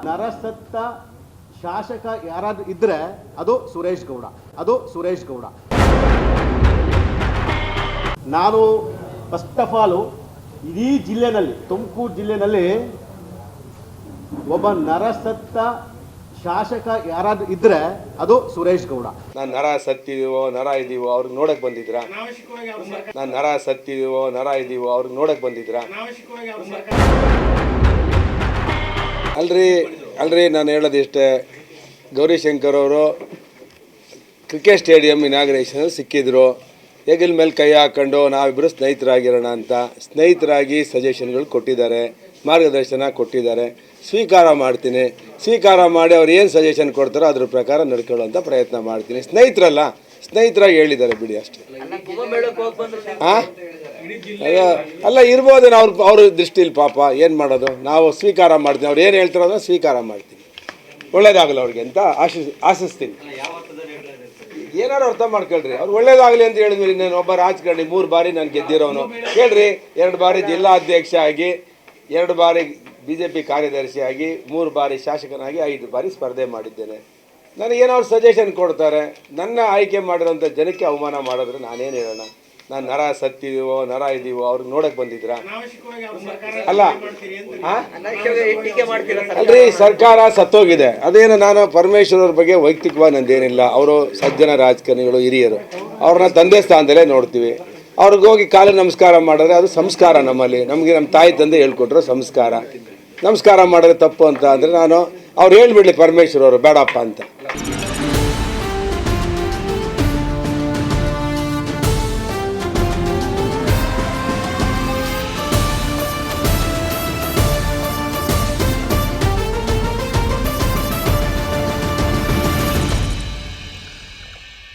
ನರಸತ್ತ ಶಾಸಕ ಯಾರಾದ್ರೂ ಇದ್ರೆ ಅದು ಸುರೇಶ್ ಗೌಡ. ನಾನು ಫಸ್ಟ್ ಆಫ್ ಆಲ್ ಇಡೀ ಜಿಲ್ಲೆನಲ್ಲಿ, ತುಮಕೂರು ಜಿಲ್ಲೆನಲ್ಲಿ ಒಬ್ಬ ನರಸತ್ತ ಶಾಸಕ ಯಾರಾದ್ರೂ ಇದ್ರೆ ಅದು ಸುರೇಶ್ ಗೌಡ. ನಾನು ನರ ಸತ್ತಿದೀವೋ ನರ ಇದೀವೋ ಅವ್ರಿಗೆ ನೋಡಕ್ ಬಂದಿದ್ರಾ? ನಾನು ನರ ಸತ್ತಿದೀವೋ ನರ ಇದೀವೋ ಅವ್ರಿಗೆ ನೋಡಕ್ ಬಂದಿದ್ರಾ? ಅಲ್ರಿ ನಾನು ಹೇಳೋದಿಷ್ಟೇ, ಗೌರಿಶಂಕರ್ ಅವರು ಕ್ರಿಕೆಟ್ ಸ್ಟೇಡಿಯಂ ಇನಾಗ್ರೇಷನ್ ಸಿಕ್ಕಿದ್ರು, ಹೆಗಲ ಮೇಲೆ ಕೈ ಹಾಕೊಂಡು ನಾವಿಬ್ಬರು ಸ್ನೇಹಿತರಾಗಿರೋಣ ಅಂತ ಸ್ನೇಹಿತರಾಗಿ ಸಜೆಷನ್ಗಳು ಕೊಟ್ಟಿದ್ದಾರೆ, ಮಾರ್ಗದರ್ಶನ ಕೊಟ್ಟಿದ್ದಾರೆ. ಸ್ವೀಕಾರ ಮಾಡ್ತೀನಿ. ಸ್ವೀಕಾರ ಮಾಡಿ ಅವ್ರು ಏನು ಸಜೆಷನ್ ಕೊಡ್ತಾರೋ ಅದ್ರ ಪ್ರಕಾರ ನಡ್ಕೊಳ್ಳೋಂಥ ಪ್ರಯತ್ನ ಮಾಡ್ತೀನಿ. ಸ್ನೇಹಿತರಾಗಿ ಹೇಳಿದ್ದಾರೆ ಬಿಡಿ ಅಷ್ಟೇ. ಅಲ್ಲ ಇರ್ಬೋದು, ಅವ್ರ ದೃಷ್ಟಿಲಿ ಪಾಪ ಏನು ಮಾಡೋದು, ನಾವು ಸ್ವೀಕಾರ ಮಾಡ್ತೀನಿ. ಅವ್ರು ಏನು ಹೇಳ್ತಾರೋ ಅದನ್ನು ಸ್ವೀಕಾರ ಮಾಡ್ತೀನಿ. ಒಳ್ಳೇದಾಗಲ್ಲ ಅವ್ರಿಗೆ ಅಂತ ಆಶಿಸ್ತೀನಿ. ಏನಾರು ಅರ್ಥ ಮಾಡ್ಕೊಳ್ರಿ, ಅವ್ರು ಒಳ್ಳೇದಾಗಲಿ ಅಂತ ಹೇಳಿದ್ಮೇಲೆ ನಾನು ಒಬ್ಬ ರಾಜಕಾರಣಿ 3 ಬಾರಿ ನಾನು ಗೆದ್ದಿರೋನು ಕೇಳ್ರಿ. 2 ಬಾರಿ ಜಿಲ್ಲಾಧ್ಯಕ್ಷ ಆಗಿ, 2 ಬಾರಿ BJP ಕಾರ್ಯದರ್ಶಿಯಾಗಿ, 3 ಬಾರಿ ಶಾಸಕನಾಗಿ, 5 ಬಾರಿ ಸ್ಪರ್ಧೆ ಮಾಡಿದ್ದೇನೆ. ನನಗೇನವ್ರು ಸಜೆಷನ್ ಕೊಡ್ತಾರೆ, ನನ್ನ ಆಯ್ಕೆ ಮಾಡಿರೋಂಥ ಜನಕ್ಕೆ ಅವಮಾನ ಮಾಡಿದ್ರೆ ನಾನೇನು ಹೇಳೋಣ? ನಾನು ನರ ಸತ್ತಿದೀವೋ ನರ ಇದೀವೋ ಅವ್ರಿಗೆ ನೋಡಕ್ ಬಂದಿದ್ರಾ? ಅಲ್ರಿ ಸರ್ಕಾರ ಸತ್ತೋಗಿದೆ. ಅದೇನು ನಾನು ಪರಮೇಶ್ವರ್ ಅವ್ರ ಬಗ್ಗೆ ವೈಯಕ್ತಿಕವಾಗಿ ನಂದೇನಿಲ್ಲ. ಅವರು ಸಜ್ಜನ ರಾಜಕಾರಣಿಗಳು, ಹಿರಿಯರು, ಅವ್ರನ್ನ ತಂದೆ ಸ್ಥಾನದಲ್ಲೇ ನೋಡ್ತೀವಿ. ಅವ್ರಿಗೋಗಿ ಕಾಲು ನಮಸ್ಕಾರ ಮಾಡಿದ್ರೆ ಅದು ಸಂಸ್ಕಾರ. ನಮ್ಮಲ್ಲಿ ನಮ್ಮ ತಾಯಿ ತಂದೆ ಹೇಳ್ಕೊಟ್ರು ನಮಸ್ಕಾರ ಮಾಡಿದ್ರೆ ತಪ್ಪು ಅಂತ ಅಂದರೆ ಅವ್ರು ಹೇಳ್ಬಿಡ್ಲಿ ಪರಮೇಶ್ವರ್ ಅವರು ಬೇಡಪ್ಪ ಅಂತ.